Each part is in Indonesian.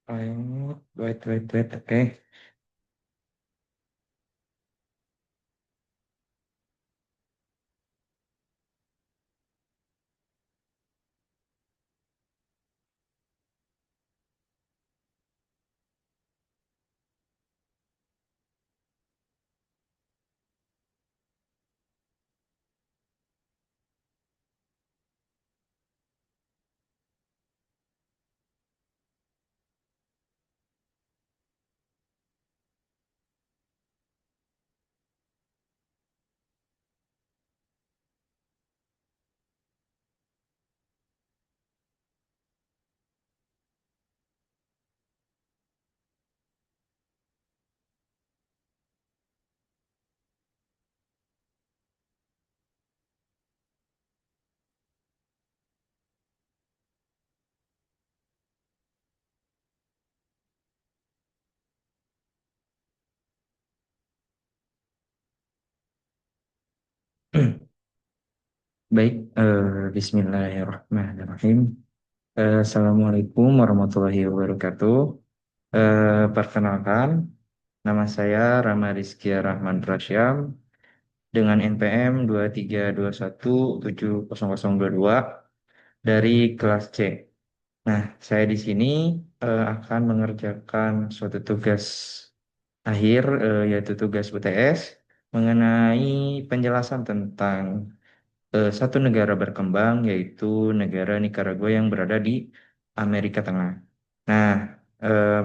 Wait. Oke. Baik, Bismillahirrahmanirrahim. Assalamualaikum warahmatullahi wabarakatuh. Perkenalkan, nama saya Rama Rizky Rahman Prasyam dengan NPM 2321700022 dari kelas C. Nah, saya di sini akan mengerjakan suatu tugas akhir, yaitu tugas UTS mengenai penjelasan tentang satu negara berkembang, yaitu negara Nikaragua yang berada di Amerika Tengah. Nah,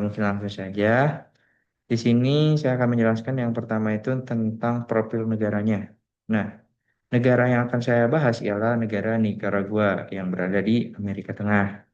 mungkin langsung saja. Di sini saya akan menjelaskan yang pertama itu tentang profil negaranya. Nah, negara yang akan saya bahas ialah negara Nikaragua yang berada di Amerika Tengah.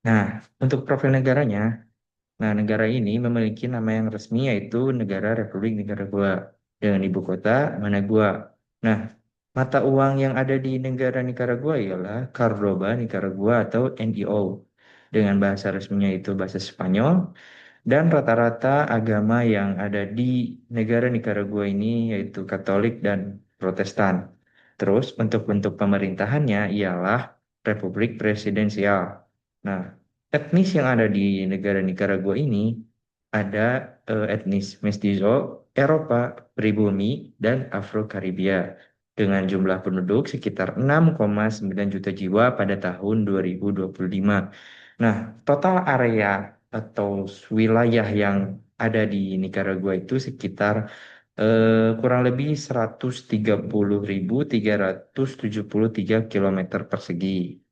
Nah, untuk profil negaranya, nah, negara ini memiliki nama yang resmi yaitu Negara Republik Nikaragua dengan ibu kota Managua. Nah, mata uang yang ada di negara Nikaragua ialah Cordoba Nicaragua atau NIO. Dengan bahasa resminya itu bahasa Spanyol dan rata-rata agama yang ada di negara Nikaragua ini yaitu Katolik dan Protestan. Terus untuk bentuk pemerintahannya ialah Republik Presidensial. Nah, etnis yang ada di negara Nikaragua ini ada etnis Mestizo, Eropa, Pribumi, dan Afro-Karibia dengan jumlah penduduk sekitar 6,9 juta jiwa pada tahun 2025. Nah, total area atau wilayah yang ada di Nicaragua itu sekitar kurang lebih 130.373 kilometer persegi.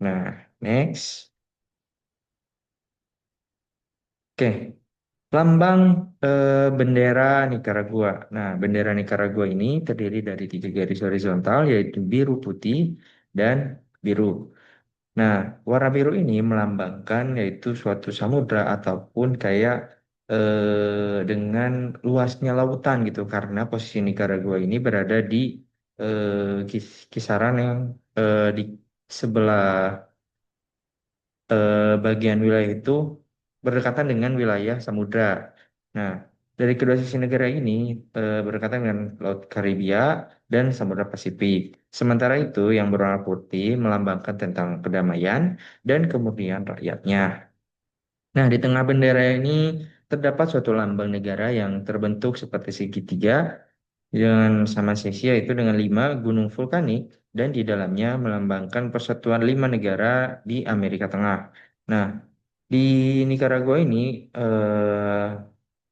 Nah, next. Oke, lambang bendera Nicaragua. Nah, bendera Nicaragua ini terdiri dari tiga garis horizontal, yaitu biru, putih, dan biru. Nah, warna biru ini melambangkan yaitu suatu samudra ataupun kayak dengan luasnya lautan gitu, karena posisi Nicaragua ini berada di kisaran yang di sebelah bagian wilayah itu berdekatan dengan wilayah samudra. Nah, dari kedua sisi negara ini berdekatan dengan Laut Karibia dan Samudra Pasifik. Sementara itu, yang berwarna putih melambangkan tentang kedamaian dan kemudian rakyatnya. Nah, di tengah bendera ini terdapat suatu lambang negara yang terbentuk seperti segitiga dengan sama sisi yaitu dengan 5 gunung vulkanik dan di dalamnya melambangkan persatuan 5 negara di Amerika Tengah. Nah, di Nicaragua ini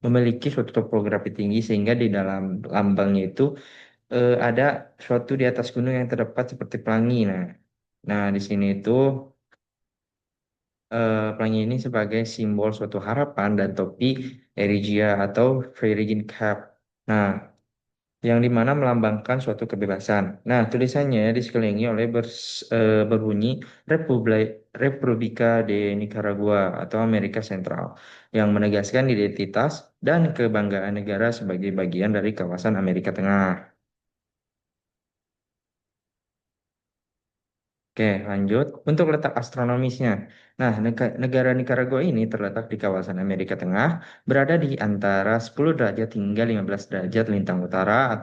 memiliki suatu topografi tinggi sehingga di dalam lambangnya itu ada suatu di atas gunung yang terdapat seperti pelangi. Nah, di sini itu pelangi ini sebagai simbol suatu harapan dan topi Erigia atau Freirigin Cap. Nah, yang dimana melambangkan suatu kebebasan. Nah, tulisannya disekelilingi oleh berbunyi Republik Republika de Nicaragua atau Amerika Sentral yang menegaskan identitas dan kebanggaan negara sebagai bagian dari kawasan Amerika Tengah. Oke, lanjut. Untuk letak astronomisnya. Nah, negara Nicaragua ini terletak di kawasan Amerika Tengah, berada di antara 10 derajat hingga 15 derajat lintang utara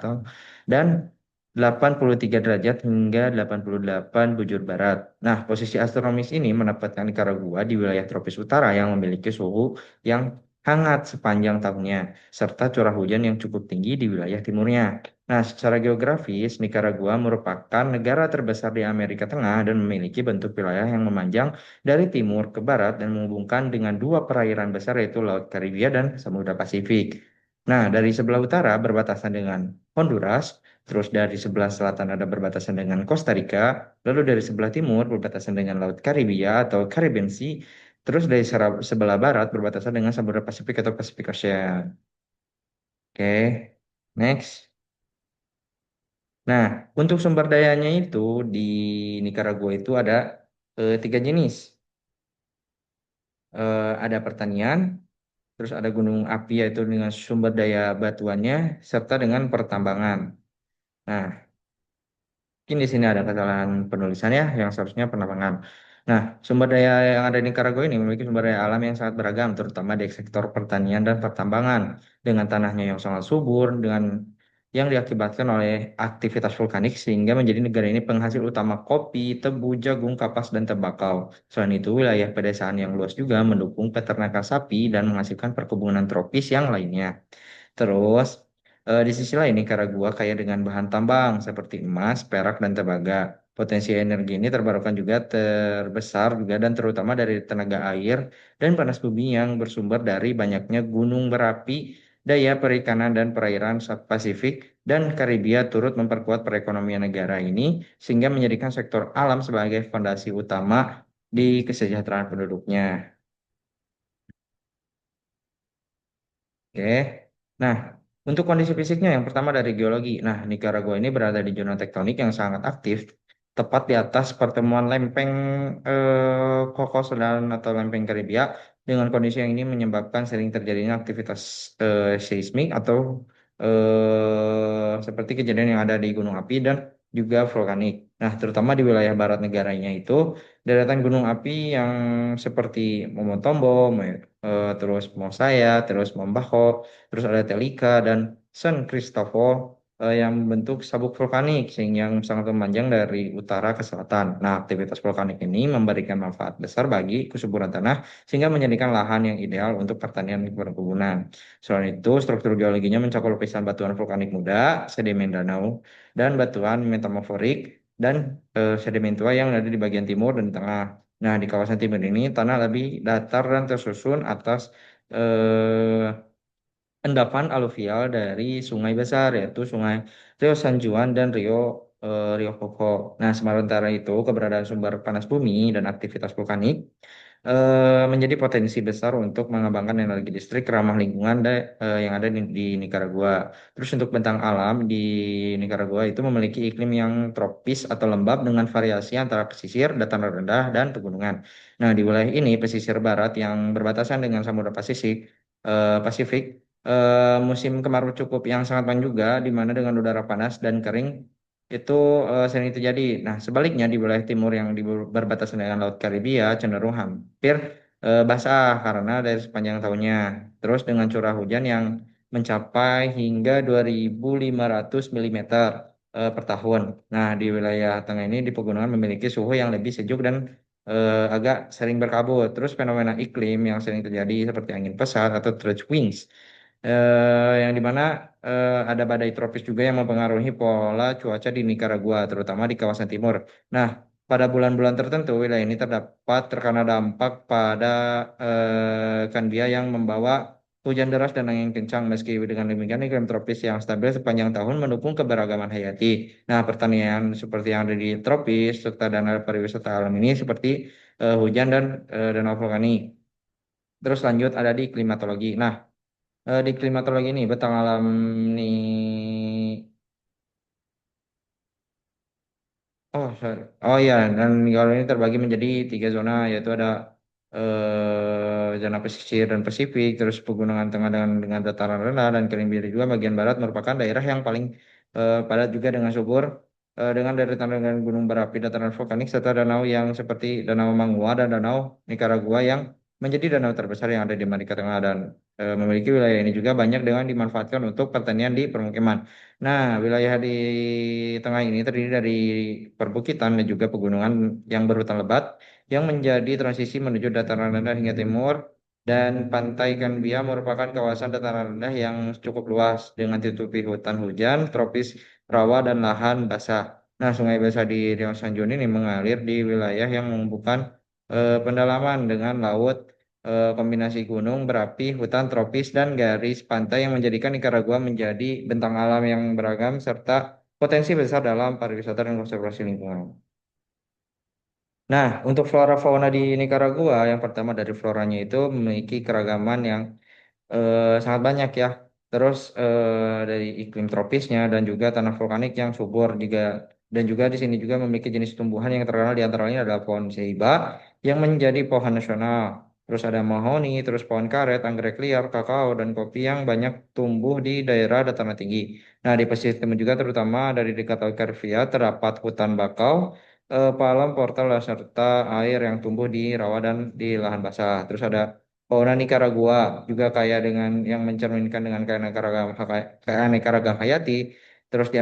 dan 83 derajat hingga 88 bujur barat. Nah, posisi astronomis ini menempatkan Nicaragua di wilayah tropis utara yang memiliki suhu yang hangat sepanjang tahunnya, serta curah hujan yang cukup tinggi di wilayah timurnya. Nah, secara geografis, Nicaragua merupakan negara terbesar di Amerika Tengah dan memiliki bentuk wilayah yang memanjang dari timur ke barat dan menghubungkan dengan dua perairan besar yaitu Laut Karibia dan Samudra Pasifik. Nah, dari sebelah utara berbatasan dengan Honduras. Terus dari sebelah selatan ada berbatasan dengan Costa Rica, lalu dari sebelah timur berbatasan dengan Laut Karibia atau Caribbean Sea, terus dari sebelah barat berbatasan dengan Samudra Pasifik atau Pacific Ocean. Oke, next. Nah, untuk sumber dayanya itu di Nicaragua itu ada tiga jenis. Ada pertanian, terus ada gunung api yaitu dengan sumber daya batuannya, serta dengan pertambangan. Nah, mungkin di sini ada kesalahan penulisan ya, yang seharusnya penambangan. Nah, sumber daya yang ada di Nicaragua ini memiliki sumber daya alam yang sangat beragam, terutama di sektor pertanian dan pertambangan, dengan tanahnya yang sangat subur, dengan yang diakibatkan oleh aktivitas vulkanik, sehingga menjadi negara ini penghasil utama kopi, tebu, jagung, kapas, dan tembakau. Selain itu, wilayah pedesaan yang luas juga mendukung peternakan sapi dan menghasilkan perkebunan tropis yang lainnya. Terus, di sisi lain, Nicaragua kaya dengan bahan tambang seperti emas, perak, dan tembaga. Potensi energi ini terbarukan juga terbesar juga dan terutama dari tenaga air dan panas bumi yang bersumber dari banyaknya gunung berapi, daya perikanan dan perairan Pasifik dan Karibia turut memperkuat perekonomian negara ini sehingga menjadikan sektor alam sebagai fondasi utama di kesejahteraan penduduknya. Oke. Nah, untuk kondisi fisiknya yang pertama dari geologi. Nah, Nicaragua ini berada di zona tektonik yang sangat aktif, tepat di atas pertemuan lempeng Cocos dan atau lempeng Karibia. Dengan kondisi yang ini menyebabkan sering terjadinya aktivitas seismik atau seperti kejadian yang ada di gunung api dan juga vulkanik. Nah, terutama di wilayah barat negaranya itu, deretan gunung api yang seperti Momotombo, terus Mosaya, terus Mombajo, terus ada Telika dan San Cristobal yang membentuk sabuk vulkanik sehingga yang sangat memanjang dari utara ke selatan. Nah, aktivitas vulkanik ini memberikan manfaat besar bagi kesuburan tanah sehingga menjadikan lahan yang ideal untuk pertanian dan perkebunan. Selain itu, struktur geologinya mencakup lapisan batuan vulkanik muda, sedimen danau, dan batuan metamorforik dan sedimen tua yang ada di bagian timur dan tengah. Nah, di kawasan timur ini tanah lebih datar dan tersusun atas eh, endapan aluvial dari sungai besar yaitu Sungai Rio San Juan dan Rio Coco. Nah, sementara itu keberadaan sumber panas bumi dan aktivitas vulkanik menjadi potensi besar untuk mengembangkan energi listrik ramah lingkungan yang ada di Nicaragua. Terus untuk bentang alam di Nicaragua itu memiliki iklim yang tropis atau lembab dengan variasi antara pesisir, dataran rendah, dan pegunungan. Nah, di wilayah ini pesisir barat yang berbatasan dengan Samudra Pasifik, musim kemarau cukup yang sangat panjang juga, di mana dengan udara panas dan kering itu sering terjadi. Nah, sebaliknya di wilayah timur yang berbatasan dengan Laut Karibia cenderung hampir basah karena dari sepanjang tahunnya. Terus dengan curah hujan yang mencapai hingga 2.500 mm per tahun. Nah, di wilayah tengah ini di pegunungan memiliki suhu yang lebih sejuk dan agak sering berkabut. Terus fenomena iklim yang sering terjadi seperti angin pesat atau trade winds yang dimana ada badai tropis juga yang mempengaruhi pola cuaca di Nicaragua, terutama di kawasan timur. Nah, pada bulan-bulan tertentu wilayah ini terkena dampak pada Candia yang membawa hujan deras dan angin kencang. Meski dengan demikian iklim tropis yang stabil sepanjang tahun mendukung keberagaman hayati. Nah, pertanian seperti yang ada di tropis serta dana pariwisata alam ini seperti hujan dan danau vulkanik. Terus lanjut ada di klimatologi. Nah, di klimatologi ini bentang alam nih. Oh, sorry. Oh iya, dan kalau ini terbagi menjadi tiga zona, yaitu ada zona pesisir dan Pasifik, terus pegunungan tengah dengan dataran rendah dan kering biru juga bagian barat merupakan daerah yang paling padat juga dengan subur dengan deretan dengan gunung berapi, dataran vulkanik serta danau yang seperti Danau Mangua dan Danau Nicaragua yang menjadi danau terbesar yang ada di Amerika Tengah dan memiliki wilayah ini juga banyak dengan dimanfaatkan untuk pertanian di permukiman. Nah, wilayah di tengah ini terdiri dari perbukitan dan juga pegunungan yang berhutan lebat yang menjadi transisi menuju dataran rendah hingga timur dan Pantai Canbia merupakan kawasan dataran rendah yang cukup luas dengan ditutupi hutan hujan, tropis, rawa, dan lahan basah. Nah, Sungai Basah di Riau Sanjun ini mengalir di wilayah yang menghubungkan pendalaman dengan laut, kombinasi gunung berapi, hutan tropis, dan garis pantai yang menjadikan Nicaragua menjadi bentang alam yang beragam serta potensi besar dalam pariwisata dan konservasi lingkungan. Nah, untuk flora fauna di Nicaragua, yang pertama dari floranya itu memiliki keragaman yang sangat banyak ya. Terus dari iklim tropisnya dan juga tanah vulkanik yang subur juga dan juga di sini juga memiliki jenis tumbuhan yang terkenal di antaranya adalah pohon ceiba yang menjadi pohon nasional. Terus ada mahoni, terus pohon karet, anggrek liar, kakao, dan kopi yang banyak tumbuh di daerah dataran tinggi. Nah, di pesisir timur juga terutama dari dekat Alcarvia terdapat hutan bakau, palem, portal, serta air yang tumbuh di rawa dan di lahan basah. Terus ada fauna Nicaragua juga kaya dengan yang mencerminkan dengan keanekaragam hayati. Terus di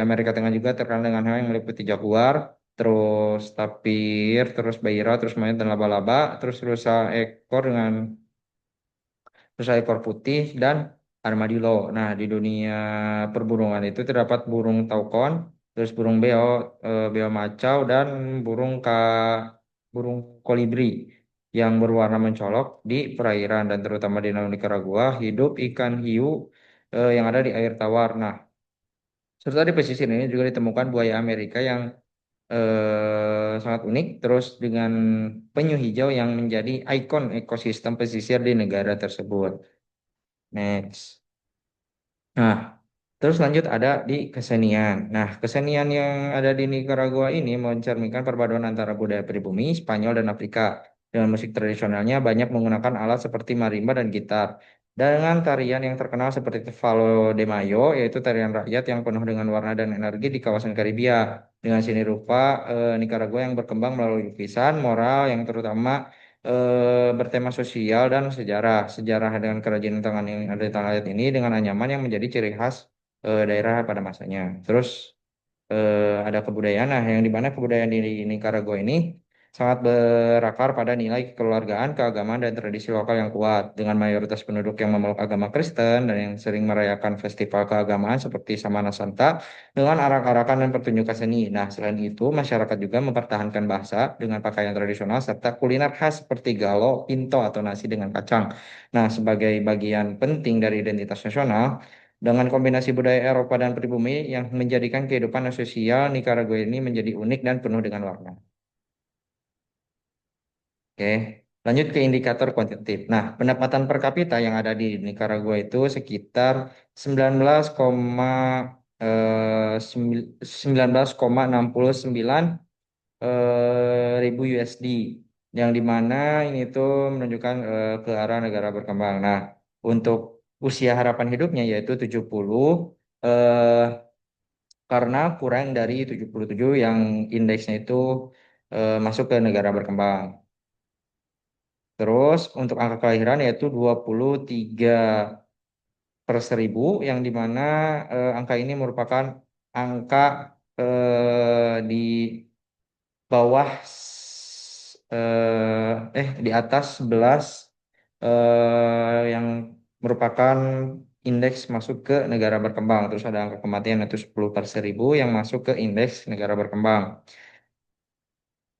Amerika Tengah juga terkenal dengan hal yang meliputi jaguar, terus tapir, terus baira, terus mayat dan laba-laba, terus rusa ekor dengan rusa ekor putih dan armadillo. Nah, di dunia perburungan itu terdapat burung taukon, terus burung beo, beo macau dan burung ka burung kolibri yang berwarna mencolok di perairan dan terutama di Danau Nicaragua hidup ikan hiu yang ada di air tawar. Nah, serta di pesisir ini juga ditemukan buaya Amerika yang sangat unik, terus dengan penyu hijau yang menjadi ikon ekosistem pesisir di negara tersebut. Next. Nah, terus lanjut ada di kesenian. Nah, kesenian yang ada di Nicaragua ini mencerminkan perpaduan antara budaya pribumi, Spanyol, dan Afrika. Dengan musik tradisionalnya banyak menggunakan alat seperti marimba dan gitar. Dengan tarian yang terkenal seperti Falo de Mayo, yaitu tarian rakyat yang penuh dengan warna dan energi di kawasan Karibia. Dengan seni rupa Nicaragua yang berkembang melalui lukisan, moral yang terutama bertema sosial dan sejarah. Sejarah dengan kerajinan tangan yang ada di tanah air ini dengan anyaman yang menjadi ciri khas daerah pada masanya. Terus ada kebudayaan, nah yang di mana kebudayaan di Nicaragua ini sangat berakar pada nilai kekeluargaan, keagamaan, dan tradisi lokal yang kuat. Dengan mayoritas penduduk yang memeluk agama Kristen dan yang sering merayakan festival keagamaan seperti Samana Santa dengan arak-arakan dan pertunjukan seni. Nah, selain itu, masyarakat juga mempertahankan bahasa dengan pakaian tradisional serta kuliner khas seperti galo, pinto, atau nasi dengan kacang. Nah, sebagai bagian penting dari identitas nasional, dengan kombinasi budaya Eropa dan pribumi yang menjadikan kehidupan sosial Nicaragua ini menjadi unik dan penuh dengan warna. Oke, lanjut ke indikator kuantitatif. Nah, pendapatan per kapita yang ada di Nicaragua itu sekitar 19,69 ribu USD, yang dimana ini tuh menunjukkan ke arah negara berkembang. Nah, untuk usia harapan hidupnya yaitu 70, eh, karena kurang dari 77 yang indeksnya itu masuk ke negara berkembang. Terus untuk angka kelahiran yaitu 23 per 1000 yang dimana angka ini merupakan angka di bawah di atas 11 yang merupakan indeks masuk ke negara berkembang. Terus ada angka kematian yaitu 10 per 1000 yang masuk ke indeks negara berkembang.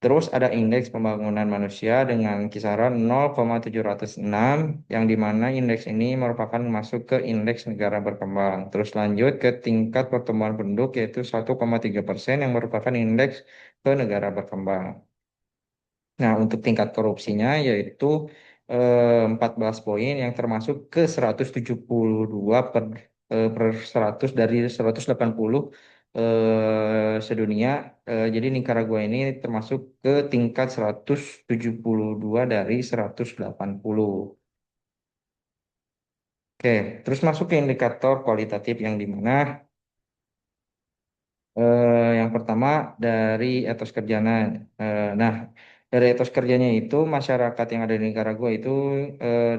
Terus ada indeks pembangunan manusia dengan kisaran 0,706 yang dimana indeks ini merupakan masuk ke indeks negara berkembang. Terus lanjut ke tingkat pertumbuhan penduduk yaitu 1,3% yang merupakan indeks ke negara berkembang. Nah, untuk tingkat korupsinya yaitu 14 poin yang termasuk ke 172 per 100 dari 180 sedunia. Jadi Nicaragua ini termasuk ke tingkat 172 dari 180. Oke, terus masuk ke indikator kualitatif yang di mana yang pertama dari etos kerjanya. Nah, Dari etos kerjanya itu, masyarakat yang ada di Nicaragua itu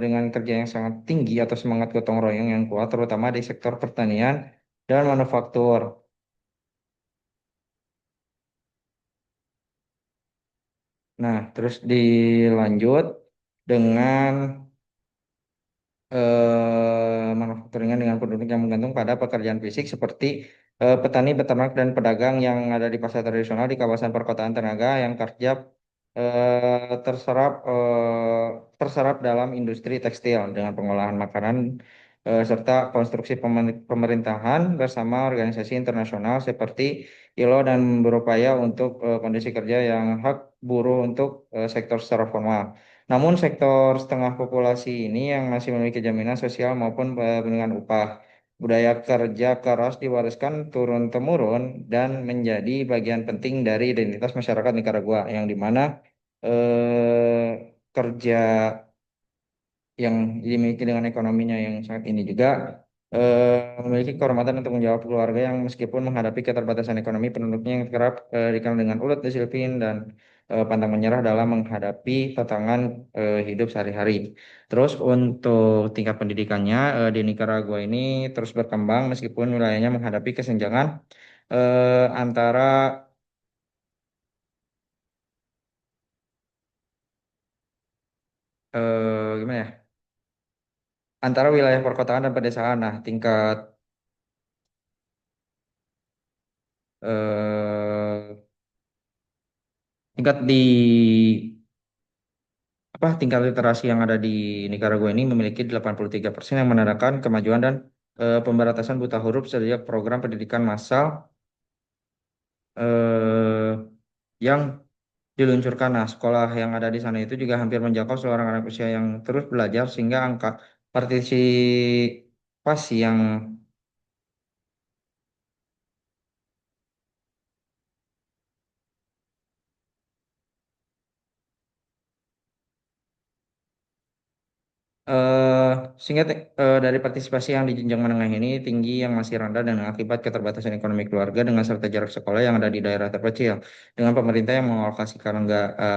dengan kerja yang sangat tinggi atau semangat gotong royong yang kuat, terutama di sektor pertanian dan manufaktur. Nah, terus dilanjut dengan manufakturingan dengan penduduk yang menggantung pada pekerjaan fisik seperti petani, peternak, dan pedagang yang ada di pasar tradisional di kawasan perkotaan Tenaga yang kerja terserap dalam industri tekstil dengan pengolahan makanan serta konstruksi pemerintahan bersama organisasi internasional seperti ILO dan berupaya untuk kondisi kerja yang hak buruh untuk sektor secara formal. Namun sektor setengah populasi ini yang masih memiliki jaminan sosial maupun perlindungan upah. Budaya kerja keras diwariskan turun-temurun dan menjadi bagian penting dari identitas masyarakat Nicaragua yang dimana kerja yang dimiliki dengan ekonominya yang sangat ini juga memiliki kehormatan untuk menjawab keluarga yang meskipun menghadapi keterbatasan ekonomi penduduknya yang kerap dikenal dengan ulet, disiplin dan pantang menyerah dalam menghadapi tantangan hidup sehari-hari. Terus untuk tingkat pendidikannya di Nicaragua ini terus berkembang meskipun wilayahnya menghadapi kesenjangan antara gimana ya? Antara wilayah perkotaan dan pedesaan. Nah, tingkat di tingkat literasi yang ada di Nicaragua ini memiliki 83% yang menandakan kemajuan dan pemberantasan buta huruf sejak program pendidikan massal eh, yang diluncurkan. Nah, sekolah yang ada di sana itu juga hampir menjangkau seluruh anak usia yang terus belajar sehingga angka partisipasi yang Eh, sehingga dari partisipasi yang di jenjang menengah ini tinggi yang masih rendah dan akibat keterbatasan ekonomi keluarga dengan serta jarak sekolah yang ada di daerah terpencil. Dengan pemerintah yang mengalokasikan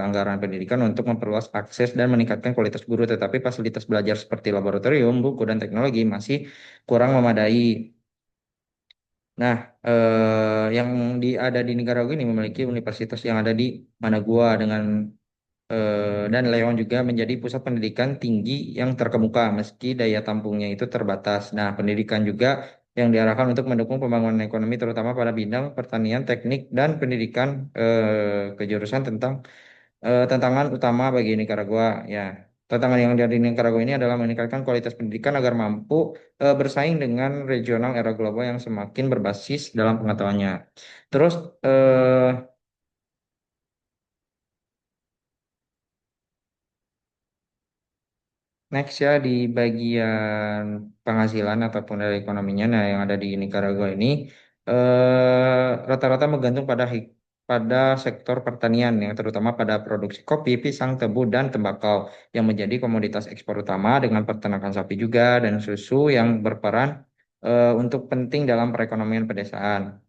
anggaran pendidikan untuk memperluas akses dan meningkatkan kualitas guru, tetapi fasilitas belajar seperti laboratorium, buku, dan teknologi masih kurang memadai. Nah, yang ada di Nicaragua ini memiliki universitas yang ada di Managua dan Leon juga menjadi pusat pendidikan tinggi yang terkemuka meski daya tampungnya itu terbatas. Nah, pendidikan juga yang diarahkan untuk mendukung pembangunan ekonomi terutama pada bidang pertanian, teknik, dan pendidikan kejurusan tentang tantangan utama bagi Nicaragua. Ya, tantangan yang ada di Nicaragua ini adalah meningkatkan kualitas pendidikan agar mampu bersaing dengan regional era global yang semakin berbasis dalam pengetahuannya. Terus next ya di bagian penghasilan ataupun dari ekonominya, nah yang ada di Nicaragua ini rata-rata menggantung pada sektor pertanian yang terutama pada produksi kopi, pisang, tebu, dan tembakau yang menjadi komoditas ekspor utama dengan peternakan sapi juga dan susu yang berperan untuk penting dalam perekonomian pedesaan.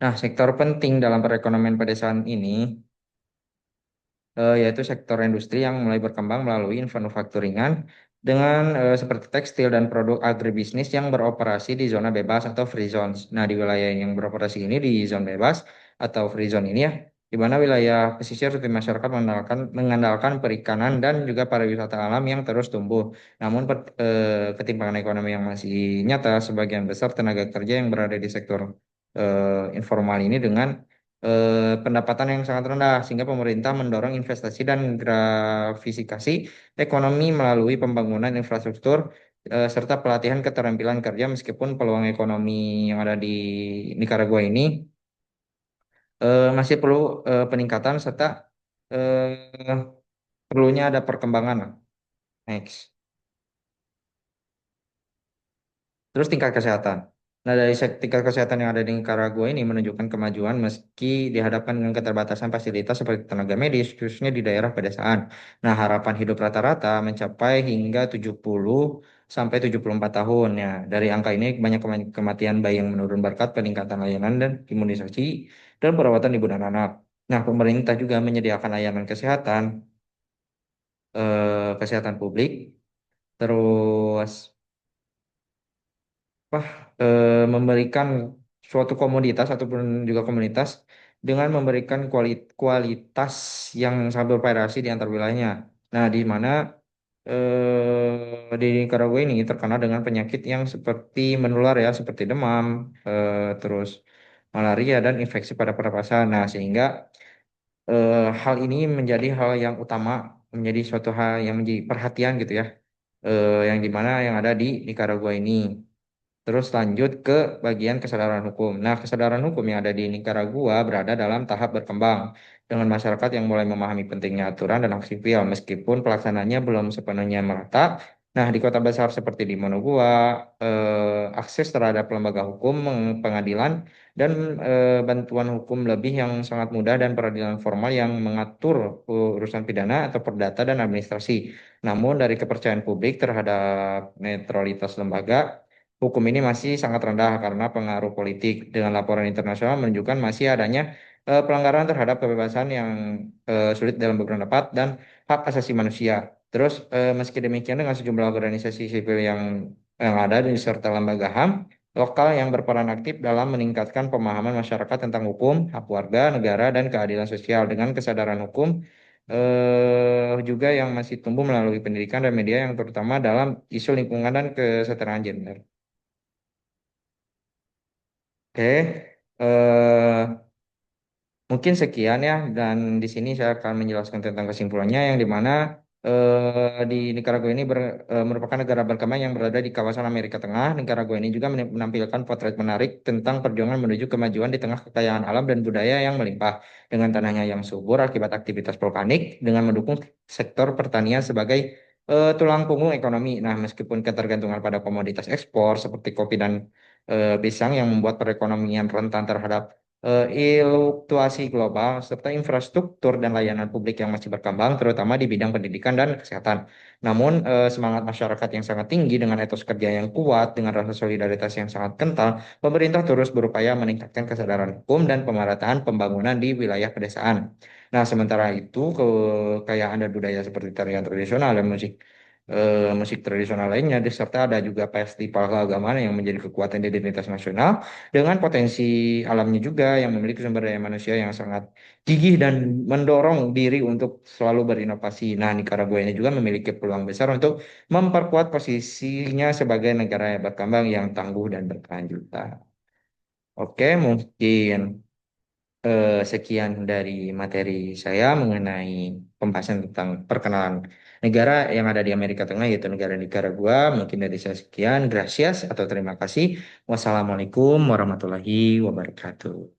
Nah, sektor penting dalam perekonomian pedesaan ini yaitu sektor industri yang mulai berkembang melalui manufacturingan dengan seperti tekstil dan produk agribisnis yang beroperasi di zona bebas atau free zones. Nah, di wilayah yang beroperasi ini di zona bebas atau free zone ini ya, di mana wilayah pesisir seperti masyarakat mengandalkan perikanan dan juga pariwisata alam yang terus tumbuh. Namun ketimpangan ekonomi yang masih nyata, sebagian besar tenaga kerja yang berada di sektor informal ini dengan pendapatan yang sangat rendah sehingga pemerintah mendorong investasi dan gratifikasi ekonomi melalui pembangunan infrastruktur serta pelatihan keterampilan kerja meskipun peluang ekonomi yang ada di Nicaragua ini masih perlu peningkatan serta eh, perlunya ada perkembangan. Next. Terus tingkat kesehatan. Nah, dari tingkat kesehatan yang ada di Nicaragua ini menunjukkan kemajuan meski dihadapkan dengan keterbatasan fasilitas seperti tenaga medis, khususnya di daerah pedesaan. Nah, harapan hidup rata-rata mencapai hingga 70 sampai 74 tahun. Ya, dari angka ini banyak kematian bayi yang menurun berkat peningkatan layanan dan imunisasi dan perawatan ibu dan anak. Nah, pemerintah juga menyediakan layanan kesehatan, kesehatan publik, terus memberikan suatu komoditas ataupun juga komunitas dengan memberikan kualitas yang sangat bervariasi di antar wilayahnya. Nah, di mana di Nicaragua ini terkenal dengan penyakit yang seperti menular ya, seperti demam, terus malaria dan infeksi pada pernapasan. Nah, sehingga hal ini menjadi hal yang utama, menjadi suatu hal yang menjadi perhatian gitu ya, yang dimana yang ada di Nicaragua ini. Terus lanjut ke bagian kesadaran hukum. Nah, kesadaran hukum yang ada di Nicaragua berada dalam tahap berkembang dengan masyarakat yang mulai memahami pentingnya aturan dan hak sipil meskipun pelaksananya belum sepenuhnya merata. Nah, di kota besar seperti di Managua, akses terhadap lembaga hukum, pengadilan, dan bantuan hukum lebih yang sangat mudah dan peradilan formal yang mengatur urusan pidana atau perdata dan administrasi. Namun, dari kepercayaan publik terhadap netralitas lembaga, hukum ini masih sangat rendah karena pengaruh politik. Dengan laporan internasional menunjukkan masih adanya pelanggaran terhadap kebebasan yang sulit dalam berpendapat dan hak asasi manusia. Terus meski demikian dengan sejumlah organisasi sipil yang ada di serta lembaga HAM lokal yang berperan aktif dalam meningkatkan pemahaman masyarakat tentang hukum, hak warga, negara, dan keadilan sosial dengan kesadaran hukum juga yang masih tumbuh melalui pendidikan dan media yang terutama dalam isu lingkungan dan kesetaraan gender. Oke, mungkin sekian ya, dan di sini saya akan menjelaskan tentang kesimpulannya yang dimana di Nicaragua ini merupakan negara berkembang yang berada di kawasan Amerika Tengah. Nicaragua ini juga menampilkan potret menarik tentang perjuangan menuju kemajuan di tengah kekayaan alam dan budaya yang melimpah, dengan tanahnya yang subur akibat aktivitas vulkanik, dengan mendukung sektor pertanian sebagai tulang punggung ekonomi. Nah, meskipun ketergantungan pada komoditas ekspor seperti kopi dan pisang yang membuat perekonomian rentan terhadap fluktuasi global, serta infrastruktur dan layanan publik yang masih berkembang, terutama di bidang pendidikan dan kesehatan. Namun, semangat masyarakat yang sangat tinggi dengan etos kerja yang kuat, dengan rasa solidaritas yang sangat kental, pemerintah terus berupaya meningkatkan kesadaran hukum dan pemerataan pembangunan di wilayah pedesaan. Nah, sementara itu, kekayaan dan budaya seperti tarian tradisional dan musik tradisional lainnya, serta ada juga festival keagamaan yang menjadi kekuatan identitas nasional dengan potensi alamnya juga yang memiliki sumber daya manusia yang sangat gigih dan mendorong diri untuk selalu berinovasi. Nah, Nicaragua ini juga memiliki peluang besar untuk memperkuat posisinya sebagai negara yang berkembang yang tangguh dan berkelanjutan. Oke, mungkin sekian dari materi saya mengenai pembahasan tentang perkenalan negara yang ada di Amerika Tengah, yaitu negara Nicaragua. Mungkin dari saya sekian. Gracias atau terima kasih. Wassalamualaikum warahmatullahi wabarakatuh.